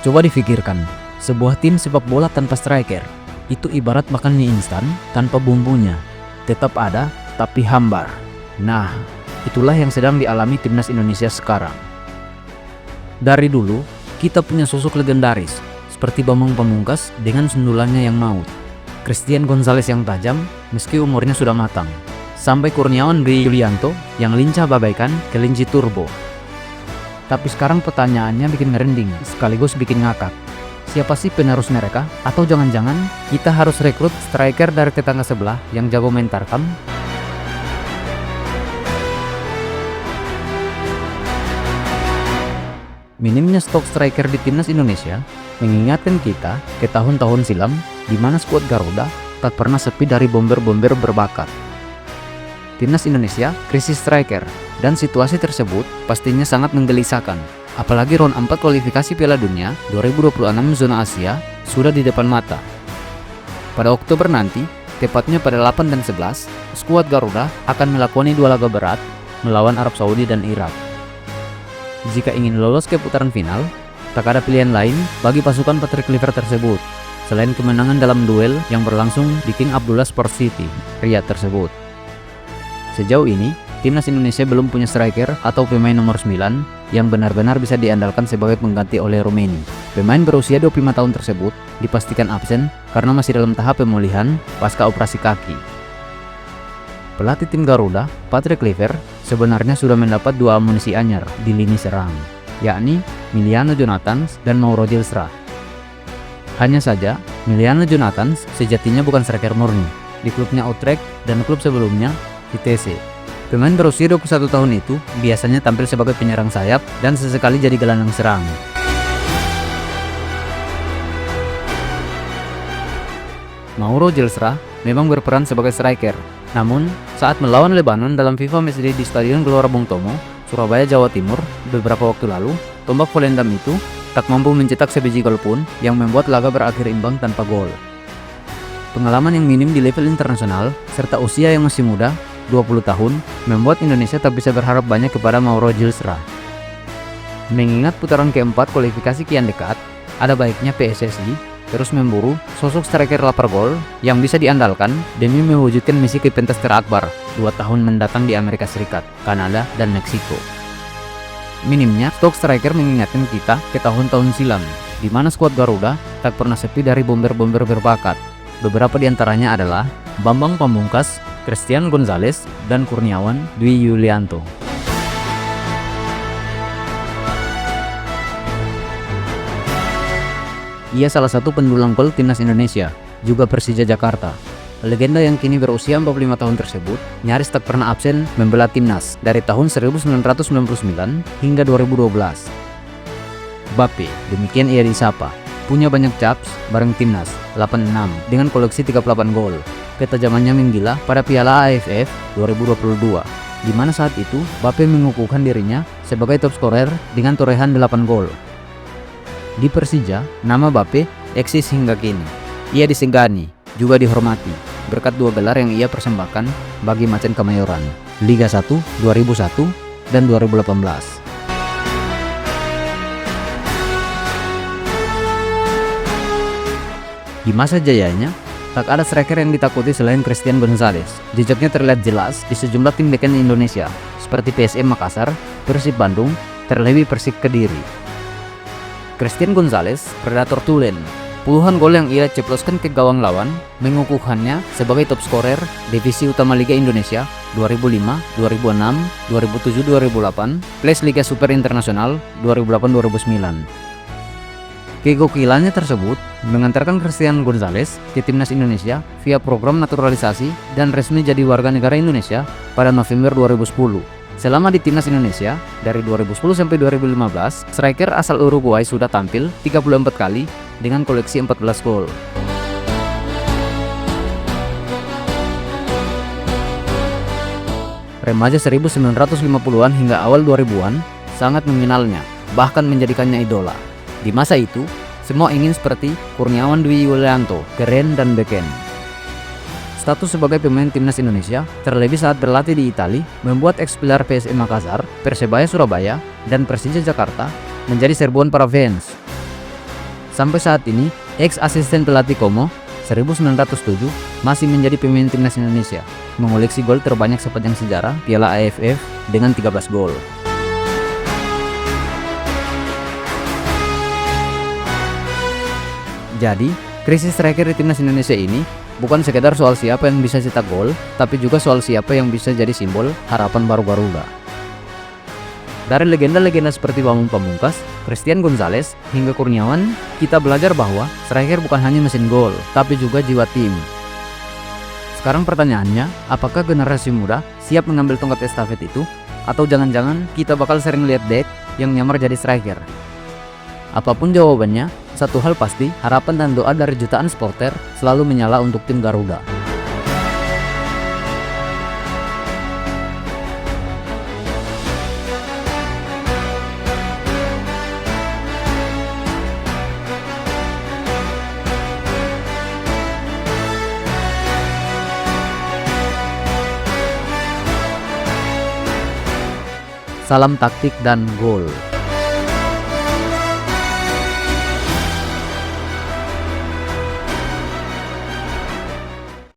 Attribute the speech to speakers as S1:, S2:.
S1: Coba difikirkan, sebuah tim sepak bola tanpa striker itu ibarat makan mie instan tanpa bumbunya. Tetap ada, tapi hambar. Nah, itulah yang sedang dialami timnas Indonesia sekarang. Dari dulu, kita punya sosok legendaris seperti Bambang Pamungkas dengan sundulannya yang maut, Christian Gonzalez yang tajam meski umurnya sudah matang, sampai Kurniawan Dwi Yulianto yang lincah bagaikan kelinci turbo. Tapi sekarang pertanyaannya bikin merinding sekaligus bikin ngakak. Siapa sih penerus mereka? Atau jangan-jangan kita harus rekrut striker dari tetangga sebelah yang jago main tarkam? Minimnya stok striker di timnas Indonesia mengingatkan kita ke tahun-tahun silam di mana skuad Garuda tak pernah sepi dari bomber-bomber berbakat. Timnas Indonesia krisis striker dan situasi tersebut pastinya sangat menggelisahkan. Apalagi round 4 kualifikasi Piala Dunia 2026 zona Asia sudah di depan mata. Pada Oktober nanti, tepatnya pada 8 dan 11, skuad Garuda akan melakoni 2 laga berat melawan Arab Saudi dan Irak. Jika ingin lolos ke putaran final, tak ada pilihan lain bagi pasukan Patrick Kluivert tersebut selain kemenangan dalam duel yang berlangsung di King Abdullah Sports City, Riyadh tersebut. Sejauh ini, timnas Indonesia belum punya striker atau pemain nomor 9 yang benar-benar bisa diandalkan sebagai pengganti oleh Romeni. Pemain berusia 25 tahun tersebut dipastikan absen karena masih dalam tahap pemulihan pasca operasi kaki. Pelatih tim Garuda, Patrick Kluivert, sebenarnya sudah mendapat 2 amunisi anyar di lini serang, yakni Miliano Jonathans dan Mauro Gilstra. Hanya saja, Miliano Jonathans sejatinya bukan striker murni di klubnya Utrecht dan klub sebelumnya, Vitesse. Pemain berusia 21 tahun itu biasanya tampil sebagai penyerang sayap dan sesekali jadi gelandang serang. Mauro Gilstra memang berperan sebagai striker. Namun, saat melawan Lebanon dalam FIFA Matchday di Stadion Gelora Bung Tomo, Surabaya, Jawa Timur, beberapa waktu lalu, tombak Volendam itu tak mampu mencetak sebiji gol pun yang membuat laga berakhir imbang tanpa gol. Pengalaman yang minim di level internasional, serta usia yang masih muda, 20 tahun, membuat Indonesia tak bisa berharap banyak kepada Mauro Gilstra. Mengingat putaran keempat kualifikasi kian dekat, ada baiknya PSSI terus memburu sosok striker lapar gol yang bisa diandalkan demi mewujudkan misi ke pentas terakbar 2 tahun mendatang di Amerika Serikat, Kanada, dan Meksiko. Minimnya stok striker mengingatkan kita ke tahun-tahun silam, di mana skuad Garuda tak pernah sepi dari bomber-bomber berbakat. Beberapa di antaranya adalah Bambang Pamungkas, Christian Gonzalez, dan Kurniawan Dwi Yulianto. Ia salah satu pendulang gol timnas Indonesia, juga Persija Jakarta. Legenda yang kini berusia 45 tahun tersebut nyaris tak pernah absen membela timnas dari tahun 1999 hingga 2012. Bape, demikian ia disapa, punya banyak caps bareng timnas 86 dengan koleksi 38 gol. Ketajamannya menggila pada Piala AFF 2022, di mana saat itu Bape mengukuhkan dirinya sebagai top scorer dengan torehan 8 gol. Di Persija, nama Bape eksis hingga kini. Ia disegani, juga dihormati, berkat 2 gelar yang ia persembahkan bagi Macan Kemayoran, Liga 1 2001 dan 2018. Di masa jayanya, tak ada striker yang ditakuti selain Christian Gonzalez. Jejaknya terlihat jelas di sejumlah tim beken Indonesia, seperti PSM Makassar, Persib Bandung, terlebih Persik Kediri. Christian Gonzalez, predator tulen. Puluhan gol yang ia ceploskan ke gawang lawan mengukuhkannya sebagai top scorer Divisi Utama Liga Indonesia 2005, 2006, 2007, 2008, plus Liga Super Internasional 2008-2009. Kegokilannya tersebut mengantarkan Christian Gonzalez ke timnas Indonesia via program naturalisasi dan resmi jadi warga negara Indonesia pada November 2010. Selama di timnas Indonesia, dari 2010 sampai 2015, striker asal Uruguay sudah tampil 34 kali dengan koleksi 14 gol. Remaja 1950-an hingga awal 2000-an sangat mengenalnya, bahkan menjadikannya idola. Di masa itu, semua ingin seperti Kurniawan Dwi Yulianto, keren dan beken. Status sebagai pemain timnas Indonesia, terlebih saat berlatih di Italia, membuat ex-pilar PSM Makassar, Persebaya Surabaya, dan Persija Jakarta menjadi serbuan para fans. Sampai saat ini, ex-asisten pelatih Como 1907 masih menjadi pemain timnas Indonesia, mengoleksi gol terbanyak sepanjang sejarah Piala AFF dengan 13 gol. Jadi, krisis striker di timnas Indonesia ini bukan sekedar soal siapa yang bisa cetak gol, tapi juga soal siapa yang bisa jadi simbol harapan baru Garuda. Dari legenda-legenda seperti Bambang Pamungkas, Christian Gonzalez, hingga Kurniawan, kita belajar bahwa striker bukan hanya mesin gol, tapi juga jiwa tim. Sekarang pertanyaannya, apakah generasi muda siap mengambil tongkat estafet itu? Atau jangan-jangan kita bakal sering lihat Dek yang nyamar jadi striker? Apapun jawabannya, satu hal pasti, harapan dan doa dari jutaan supporter selalu menyala untuk tim Garuda. Salam taktik dan gol.